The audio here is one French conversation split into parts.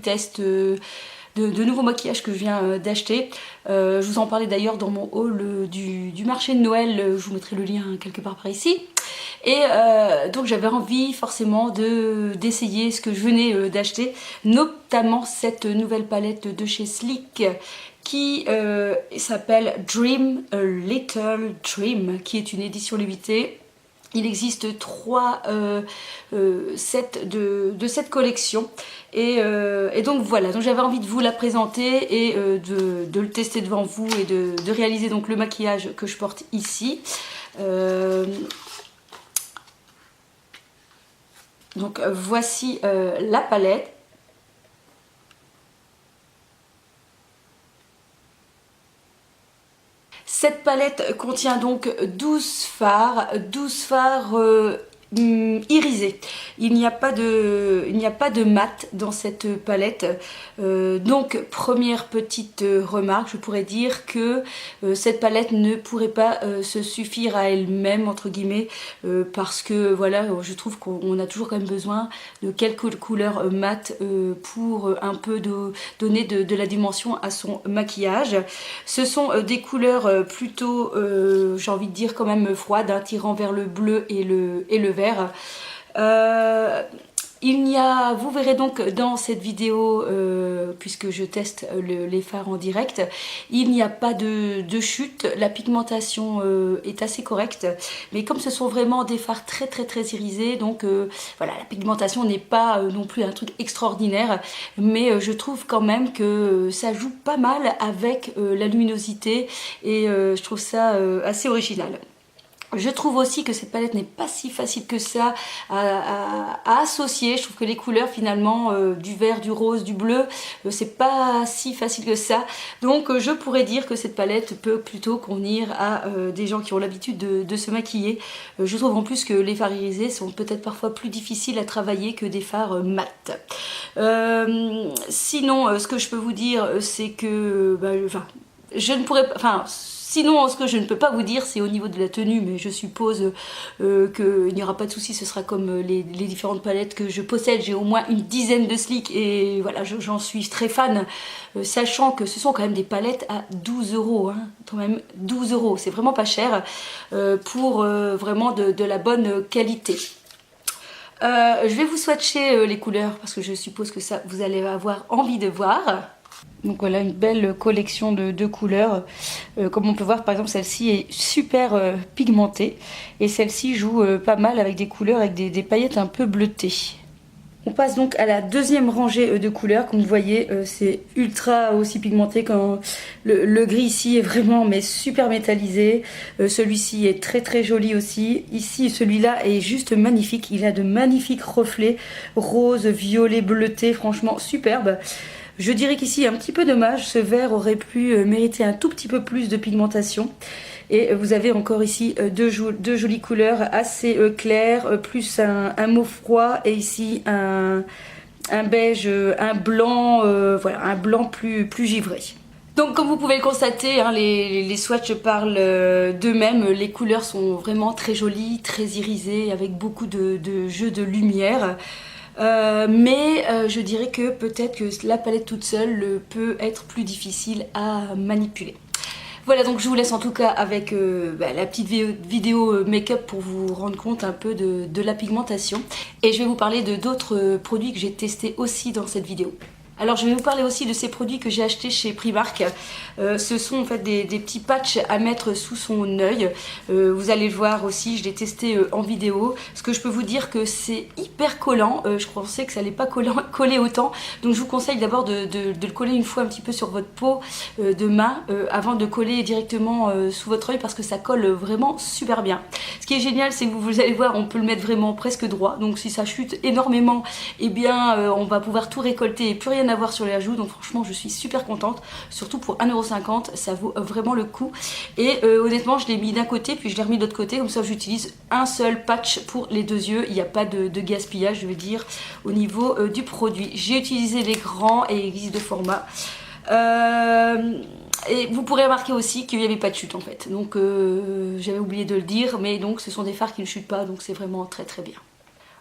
test de nouveaux maquillages que je viens d'acheter. Je vous en parlais d'ailleurs dans mon haul du marché de Noël, je vous mettrai le lien quelque part par ici. Et donc j'avais envie forcément d'essayer ce que je venais d'acheter, notamment cette nouvelle palette de chez Sleek qui s'appelle Dream a Little Dream, qui est une édition limitée. Il existe 3 sets de cette collection et donc voilà, donc j'avais envie de vous la présenter et de le tester devant vous et de réaliser donc le maquillage que je porte ici. Donc voici la palette. Cette palette contient donc 12 fards irisés. Il n'y a pas de mat dans cette palette. Donc première petite remarque, je pourrais dire que cette palette ne pourrait pas se suffire à elle-même entre guillemets parce que voilà, je trouve qu'on a toujours quand même besoin de quelques couleurs mat pour un peu donner de la dimension à son maquillage. Ce sont des couleurs plutôt j'ai envie de dire quand même froides, hein, tirant vers le bleu et le vert. Vous verrez donc dans cette vidéo, puisque je teste les fards en direct, il n'y a pas de chute, la pigmentation est assez correcte, mais comme ce sont vraiment des fards très irisés, donc voilà, la pigmentation n'est pas non plus un truc extraordinaire, mais je trouve quand même que ça joue pas mal avec la luminosité et je trouve ça assez original. Je trouve aussi que cette palette n'est pas si facile que ça à associer. Je trouve que les couleurs finalement du vert, du rose, du bleu, c'est pas si facile que ça. Donc je pourrais dire que cette palette peut plutôt convenir à des gens qui ont l'habitude de se maquiller. Je trouve en plus que les fards irisés sont peut-être parfois plus difficiles à travailler que des fards mat. Sinon, ce que je peux vous dire, c'est que je ne pourrais pas... Sinon, ce que je ne peux pas vous dire, c'est au niveau de la tenue, mais je suppose qu'il n'y aura pas de souci, ce sera comme les différentes palettes que je possède. J'ai au moins une dizaine de Sleek et voilà, j'en suis très fan, sachant que ce sont quand même des palettes à 12 €, hein, quand même 12 €, c'est vraiment pas cher pour vraiment de la bonne qualité. Je vais vous swatcher les couleurs parce que je suppose que ça vous allez avoir envie de voir. Donc voilà, une belle collection de couleurs. Comme on peut voir, par exemple, celle-ci est super pigmentée. Et celle-ci joue pas mal avec des couleurs, avec des paillettes un peu bleutées. On passe donc à la deuxième rangée de couleurs. Comme vous voyez, c'est ultra aussi pigmenté. Quand le gris ici est vraiment mais super métallisé. Celui-ci est très joli aussi. Ici, celui-là est juste magnifique. Il a de magnifiques reflets rose, violet, bleuté. Franchement, superbe. Je dirais qu'ici, un petit peu dommage, ce vert aurait pu mériter un tout petit peu plus de pigmentation. Et vous avez encore ici deux jolies couleurs assez claires, plus un mauve froid et ici un beige, un blanc, voilà, un blanc plus givré. Donc comme vous pouvez le constater, hein, les swatchs parlent d'eux-mêmes, les couleurs sont vraiment très jolies, très irisées, avec beaucoup de jeux de lumière. Mais je dirais que peut-être que la palette toute seule peut être plus difficile à manipuler. Voilà, donc je vous laisse en tout cas avec la petite vidéo make-up pour vous rendre compte un peu de la pigmentation. Et je vais vous parler de d'autres produits que j'ai testés aussi dans cette vidéo. Alors je vais vous parler aussi de ces produits que j'ai achetés chez Primark. Ce sont en fait des petits patchs à mettre sous son œil. Vous allez le voir aussi, je l'ai testé en vidéo. Ce que je peux vous dire que c'est hyper collant. Je pensais que ça allait pas coller autant. Donc je vous conseille d'abord de le coller une fois un petit peu sur votre peau de main avant de coller directement sous votre œil parce que ça colle vraiment super bien. Ce qui est génial, c'est que vous allez voir, on peut le mettre vraiment presque droit. Donc si ça chute énormément, eh bien on va pouvoir tout récolter et plus rien à voir sur les joues. Donc franchement je suis super contente, surtout pour 1,50 €, ça vaut vraiment le coup. Et honnêtement je l'ai mis d'un côté puis je l'ai remis de l'autre côté, comme ça j'utilise un seul patch pour les deux yeux. Il n'y a pas de gaspillage, je veux dire, au niveau du produit. J'ai utilisé les grands et il existe de formats. Et vous pourrez remarquer aussi qu'il n'y avait pas de chute en fait. Donc j'avais oublié de le dire, mais donc ce sont des fards qui ne chutent pas, donc c'est vraiment très bien.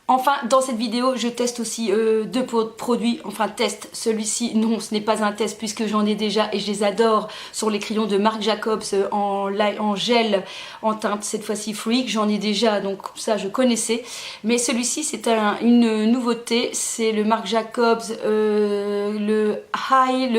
Enfin, dans cette vidéo, je teste aussi deux produits. Enfin, test, celui-ci, non, ce n'est pas un test puisque j'en ai déjà et je les adore. Sur les crayons de Marc Jacobs en gel, en teinte cette fois-ci Freak. J'en ai déjà, donc ça, je connaissais. Mais celui-ci, c'est une nouveauté. C'est le Marc Jacobs, le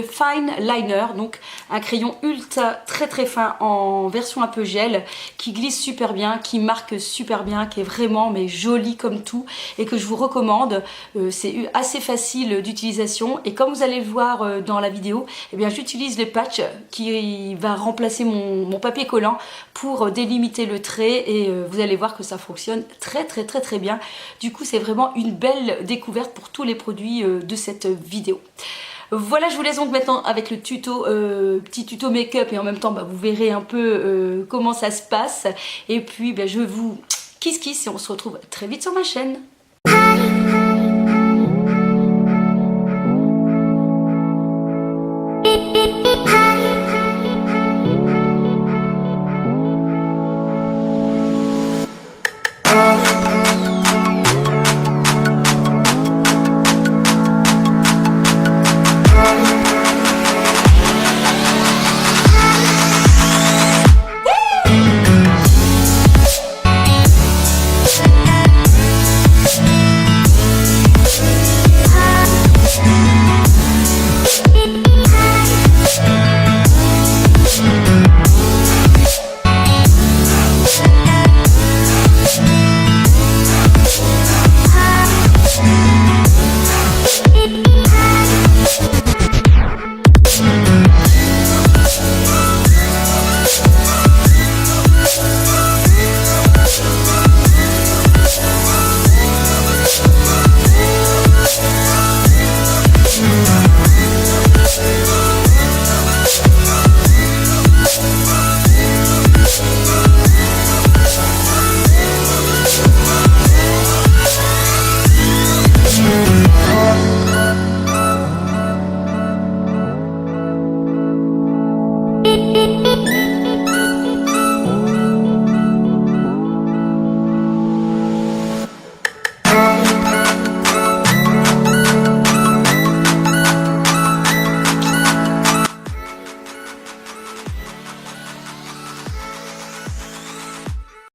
Fine Liner. Donc, un crayon ultra très très fin en version un peu gel qui glisse super bien, qui marque super bien, qui est vraiment mais joli comme tout. Et que je vous recommande, c'est assez facile d'utilisation et comme vous allez le voir dans la vidéo, eh bien j'utilise le patch qui va remplacer mon papier collant pour délimiter le trait et vous allez voir que ça fonctionne très bien. Du coup c'est vraiment une belle découverte pour tous les produits de cette vidéo. Voilà, je vous laisse donc maintenant avec le tuto, petit tuto make-up et en même temps vous verrez un peu comment ça se passe. Et puis je vous kiss et on se retrouve très vite sur ma chaîne.